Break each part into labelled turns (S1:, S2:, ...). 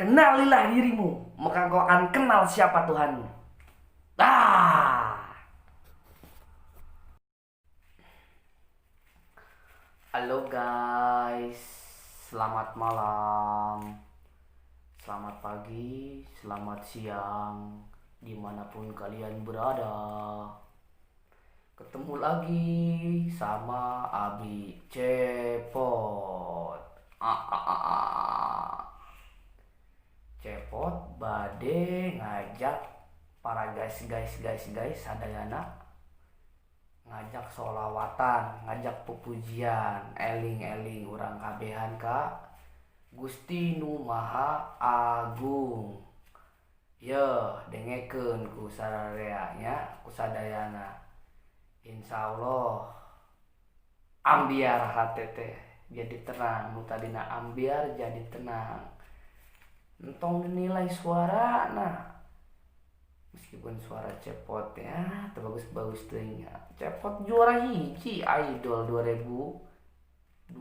S1: Kenalilah dirimu, maka kau akan kenal siapa Tuhanmu. Ah, halo guys, selamat malam, selamat pagi, selamat siang, dimanapun kalian berada. Ketemu lagi sama Abi Cepot. Cepot bade ngajak para guys sadayana ngajak solawatan, ngajak pepujian, eling-eling urang kabehan ka Gusti Nu Maha Agung. Ye, dengekeun ku sarareanya, ku sadayana. Insyaallah ambiar hate teh jadi tenang, nu tadina ambiar jadi tenang. Entong dinilai suara nah, meskipun suara Cepot ya terbagus-bagus teuing. Cepot juara hiji Idol 2020.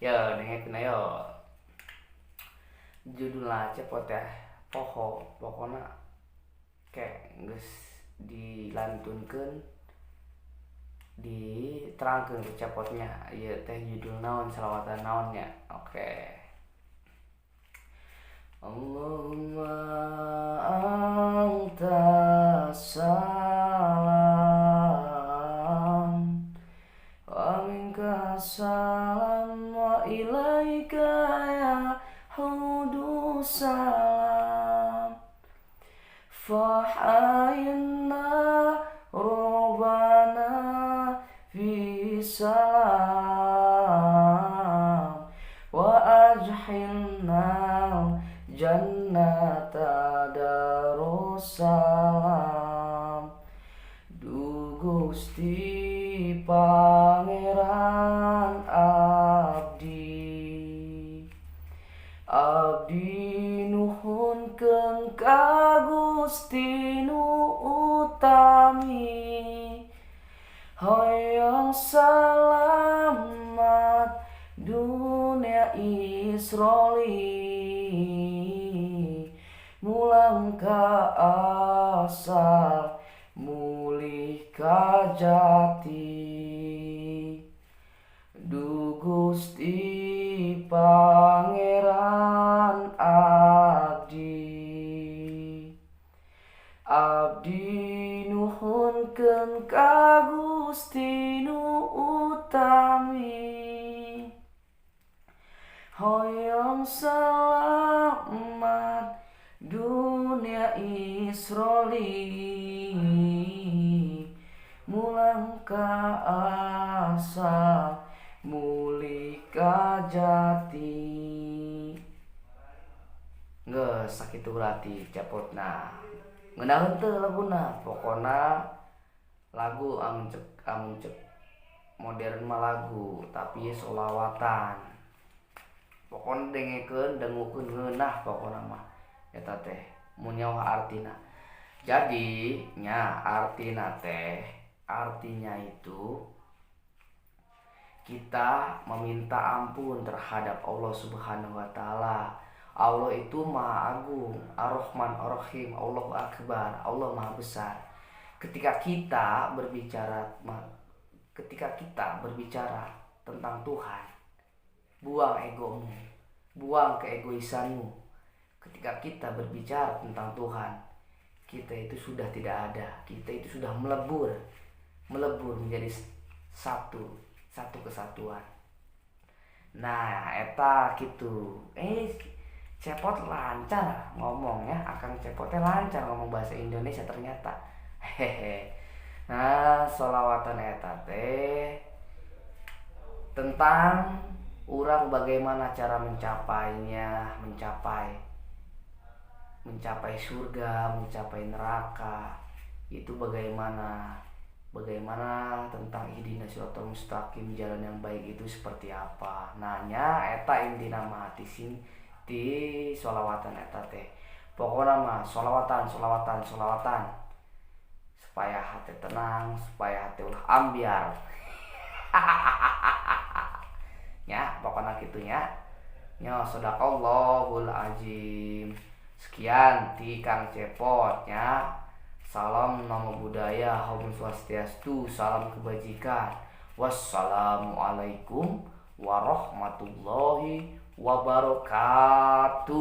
S1: Yo dengekeun yo. Judulna Cepot ya pokona kayak geus dilantunkeun diterangkeun ke Cepotnya ieu teh judul naon selawatan naonnya. Oke. Allahumma anta salam wa minka salam wa ilaika ya hudu salam fahayna robbana fi salam wa ajhilna jannata darussalam. Du Gusti Pangeran abdi nuhunkeun ka Gusti Nu Utami hoyong salamat dunia Israeli mulang ka asal mulih ka jati. Du Gusti Pangeran abdi nuhunkeun ka Gusti Nu Utami hoyong selamat dunia Israeli mulang ka asal mulih ka jati. Geus sakitu berarti Cepotna ngeunaheun teu laguna, pokona lagu amun cek modern mah lagu tapi solawatan. Pokona dengekeun dengukeun ngeunah pokona mah eta teh mun nyawa artina. Jadi nya artina itu kita meminta ampun terhadap Allah Subhanahu wa taala. Allah itu Maha Agung, Ar-Rahman Ar-Rahim, Allahu Akbar, Allah Maha Besar. Ketika kita berbicara tentang Tuhan, buang egomu, buang keegoisanmu. Ketika kita berbicara tentang Tuhan, kita itu sudah tidak ada, kita itu sudah melebur menjadi satu kesatuan. Nah eta gitu. Cepot lancar ngomong ya, Akang Cepotnya lancar ngomong bahasa Indonesia ternyata. Hehe. Nah solawatan eta teh tentang urang bagaimana cara mencapainya, mencapai surga, mencapai neraka. Itu bagaimana tentang ihdinas siratal mustaqim, jalan yang baik itu seperti apa. Nanya eta intina mah di sholawatan eta teh. Pokokna mah sholawatan supaya hati tenang, supaya hati ulah ambiar. Ya, pokoknya gitunya. nya sadaqallahul azim. Sekian ti Kang Cepotnya. Salam nama budaya, Om Swastiastu, salam kebajikan. Wassalamualaikum warahmatullahi wabarakatuh.